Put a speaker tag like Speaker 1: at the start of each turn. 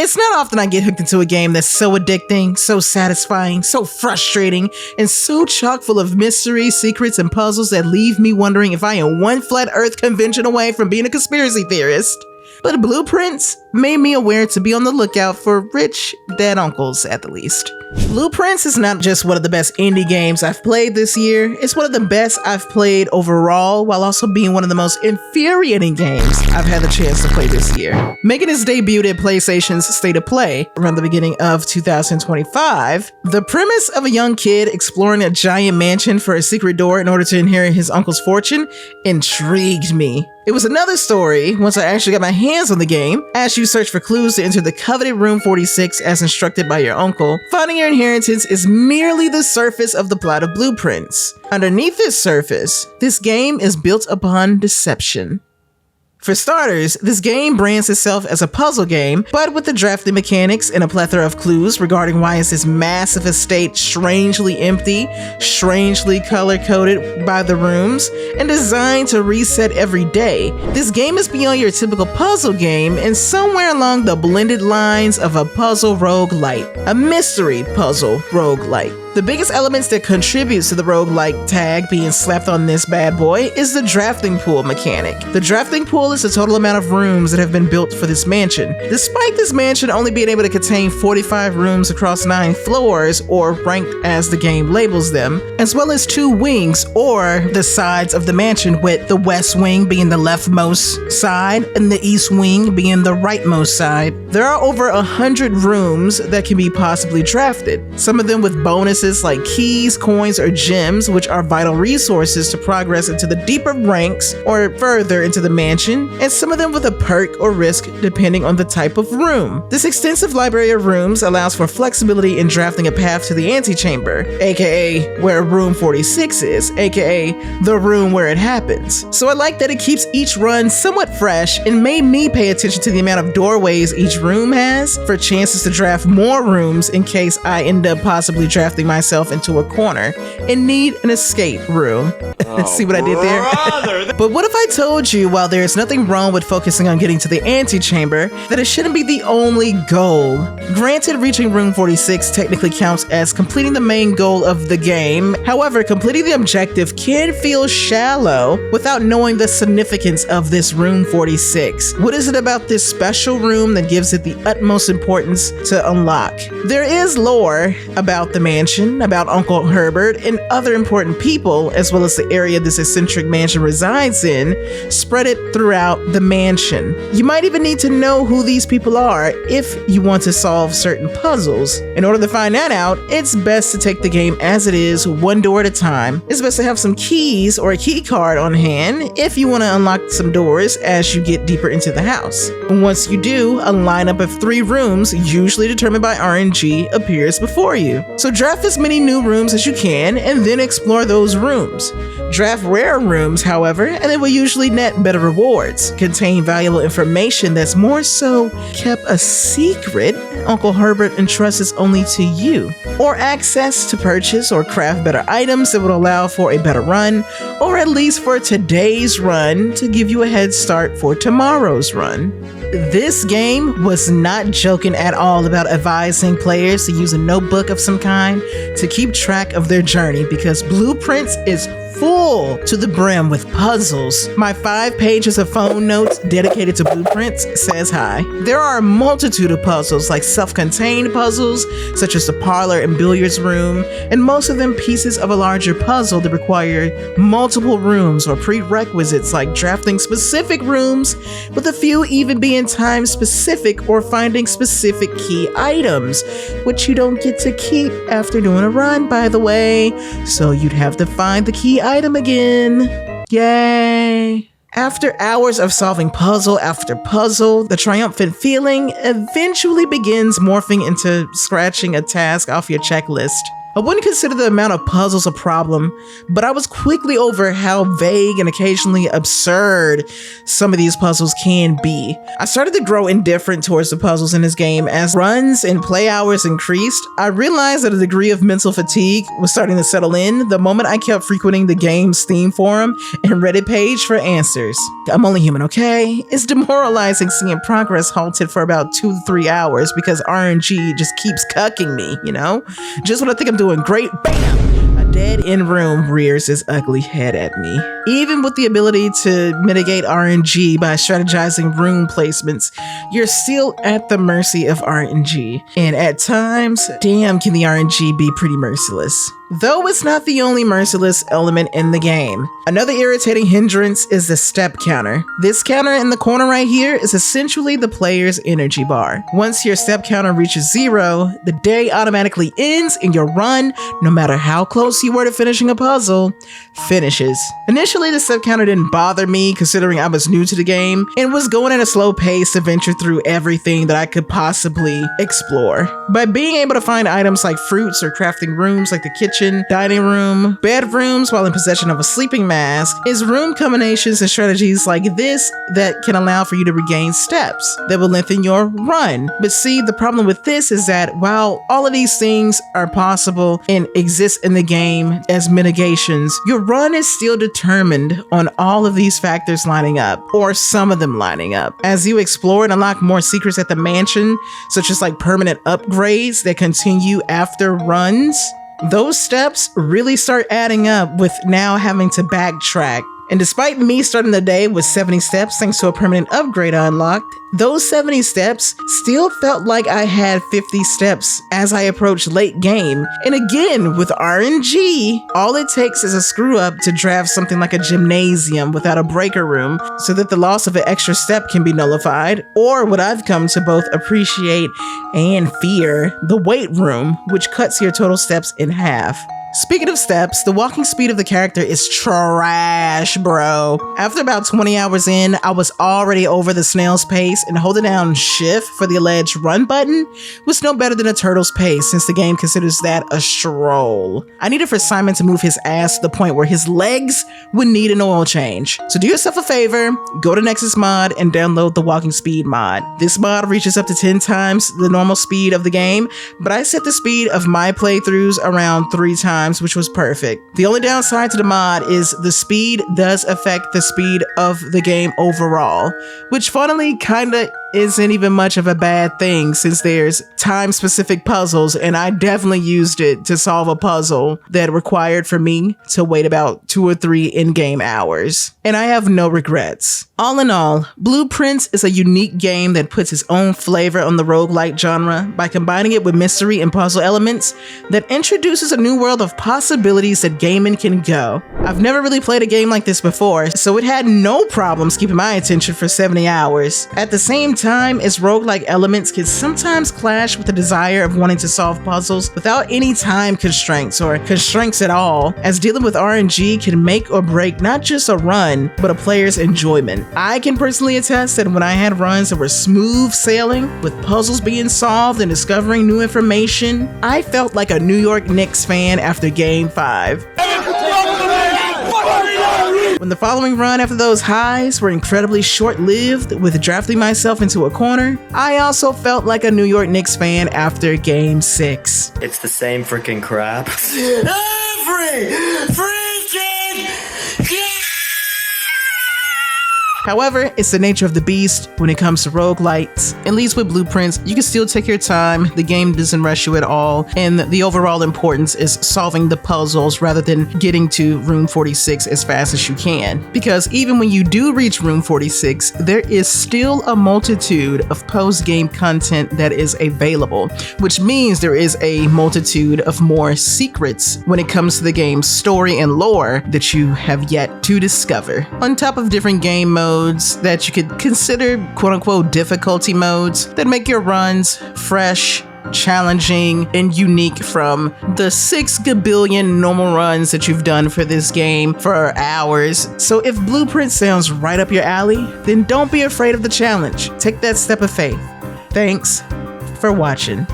Speaker 1: It's not often I get hooked into a game that's so addicting, so satisfying, so frustrating, and so chock full of mystery, secrets, and puzzles that leave me wondering if I am one flat earth convention away from being a conspiracy theorist. But Blueprints made me aware to be on the lookout for rich dead uncles, at the least. Blueprints is not just one of the best indie games I've played this year, it's one of the best I've played overall, while also being one of the most infuriating games I've had the chance to play this year. Making its debut at PlayStation's State of Play around the beginning of 2025, the premise of a young kid exploring a giant mansion for a secret door in order to inherit his uncle's fortune intrigued me. It was another story once I actually got my hands on the game. As you search for clues to enter the coveted Room 46 as instructed by your uncle, finding your inheritance is merely the surface of the plot of Blueprints. Underneath this surface, this game is built upon deception. For starters, this game brands itself as a puzzle game, but with the drafting mechanics and a plethora of clues regarding why is this massive estate strangely empty, strangely color-coded by the rooms, and designed to reset every day. This game is beyond your typical puzzle game and somewhere along the blended lines of a puzzle roguelite, a mystery puzzle roguelite. The biggest elements that contributes to the roguelike tag being slapped on this bad boy is the drafting pool mechanic. The drafting pool is the total amount of rooms that have been built for this mansion. Despite this mansion only being able to contain 45 rooms across 9 floors, or ranked as the game labels them, as well as 2 wings, or the sides of the mansion, with the west wing being the leftmost side and the east wing being the rightmost side. There are over 100 rooms that can be possibly drafted, some of them with bonuses like keys, coins, or gems, which are vital resources to progress into the deeper ranks or further into the mansion, and some of them with a perk or risk depending on the type of room. This extensive library of rooms allows for flexibility in drafting a path to the antechamber, aka where Room 46 is, aka the room where it happens. So I like that it keeps each run somewhat fresh and made me pay attention to the amount of doorways each room has for chances to draft more rooms in case I end up possibly drafting myself into a corner and need an escape room. See what I did there? But what if I told you, while there's nothing wrong with focusing on getting to the antechamber, that it shouldn't be the only goal? Granted, reaching Room 46 technically counts as completing the main goal of the game. However, completing the objective can feel shallow without knowing the significance of this Room 46. What is it about this special room that gives it the utmost importance to unlock? There is lore about the mansion, about Uncle Herbert, and other important people, as well as the area this eccentric mansion resides in, spread it throughout the mansion. You might even need to know who these people are if you want to solve certain puzzles. In order to find that out, it's best to take the game as it is, one door at a time. It's best to have some keys or a key card on hand if you want to unlock some doors as you get deeper into the house. Once you do, a lineup of 3 rooms, usually determined by RNG, appears before you. So draft as many new rooms as you can and then explore those rooms. Draft rare rooms, however, and they will usually net better rewards, contain valuable information that's more so kept a secret Uncle Herbert entrusts only to you, or access to purchase or craft better items that would allow for a better run, or at least for today's run to give you a head start for tomorrow's run. This game was not joking at all about advising players to use a notebook of some kind to keep track of their journey, because Blueprints is full to the brim with puzzles. My 5 pages of phone notes dedicated to Blueprints says hi. There are a multitude of puzzles, like self-contained puzzles, such as the parlor and billiards room, and most of them pieces of a larger puzzle that require multiple rooms or prerequisites like drafting specific rooms, with a few even being time specific or finding specific key items, which you don't get to keep after doing a run, by the way, so you'd have to find the key item again. Yay! After hours of solving puzzle after puzzle, the triumphant feeling eventually begins morphing into scratching a task off your checklist. I wouldn't consider the amount of puzzles a problem, but I was quickly over how vague and occasionally absurd some of these puzzles can be. I started to grow indifferent towards the puzzles in this game. As runs and play hours increased, I realized that a degree of mental fatigue was starting to settle in the moment I kept frequenting the game's Steam forum and Reddit page for answers. I'm only human, okay? It's demoralizing seeing progress halted for about 2 to 3 hours because RNG just keeps cucking me, you know? Just when I think I'm doing great, bam! A dead-end room rears its ugly head at me. Even with the ability to mitigate RNG by strategizing room placements, you're still at the mercy of RNG. And at times, damn, can the RNG be pretty merciless. Though it's not the only merciless element in the game. Another irritating hindrance is the step counter. This counter in the corner right here is essentially the player's energy bar. Once your step counter reaches 0, the day automatically ends and your run, no matter how close you were to finishing a puzzle, finishes. Initially, the step counter didn't bother me considering I was new to the game and was going at a slow pace to venture through everything that I could possibly explore. By being able to find items like fruits or crafting rooms like the kitchen, dining room, bedrooms while in possession of a sleeping mask, is room combinations and strategies like this that can allow for you to regain steps that will lengthen your run. But see, the problem with this is that while all of these things are possible and exist in the game as mitigations, your run is still determined on all of these factors lining up, or some of them lining up. As you explore and unlock more secrets at the mansion, such as like permanent upgrades that continue after runs, those steps really start adding up with now having to backtrack. And despite me starting the day with 70 steps thanks to a permanent upgrade I unlocked, those 70 steps still felt like I had 50 steps as I approached late game. And again, with RNG, all it takes is a screw up to draft something like a gymnasium without a breaker room so that the loss of an extra step can be nullified, or what I've come to both appreciate and fear, the weight room, which cuts your total steps in half. Speaking of steps, the walking speed of the character is trash, bro. After about 20 hours in, I was already over the snail's pace, and holding down shift for the alleged run button was no better than a turtle's pace since the game considers that a stroll. I needed for Simon to move his ass to the point where his legs would need an oil change. So do yourself a favor, go to Nexus Mod and download the walking speed mod. This mod reaches up to 10 times the normal speed of the game, but I set the speed of my playthroughs around 3 times, which was perfect. The only downside to the mod is the speed does affect the speed of the game overall, which funnily kinda isn't even much of a bad thing since there's time-specific puzzles, and I definitely used it to solve a puzzle that required for me to wait about 2 or 3 in-game hours. And I have no regrets. All in all, Blueprints is a unique game that puts its own flavor on the roguelite genre by combining it with mystery and puzzle elements that introduces a new world of possibilities that gaming can go. I've never really played a game like this before, so it had no problems keeping my attention for 70 hours. At the same time, its roguelike elements can sometimes clash with the desire of wanting to solve puzzles without any time constraints or constraints at all, as dealing with RNG can make or break not just a run, but a player's enjoyment. I can personally attest that when I had runs that were smooth sailing, with puzzles being solved and discovering new information, I felt like a New York Knicks fan after Game 5. When the following run after those highs were incredibly short-lived with drafting myself into a corner, I also felt like a New York Knicks fan after Game 6.
Speaker 2: It's the same freaking crap. Every freaking
Speaker 1: However, it's the nature of the beast when it comes to roguelites. At least with Blueprints, you can still take your time, the game doesn't rush you at all, and the overall importance is solving the puzzles rather than getting to room 46 as fast as you can. Because even when you do reach room 46, there is still a multitude of post-game content that is available, which means there is a multitude of more secrets when it comes to the game's story and lore that you have yet to discover. On top of different game modes that you could consider quote-unquote difficulty modes that make your runs fresh, challenging, and unique from the 6 gabillion normal runs that you've done for this game for hours. So if Blueprint sounds right up your alley, then don't be afraid of the challenge. Take that step of faith. Thanks for watching.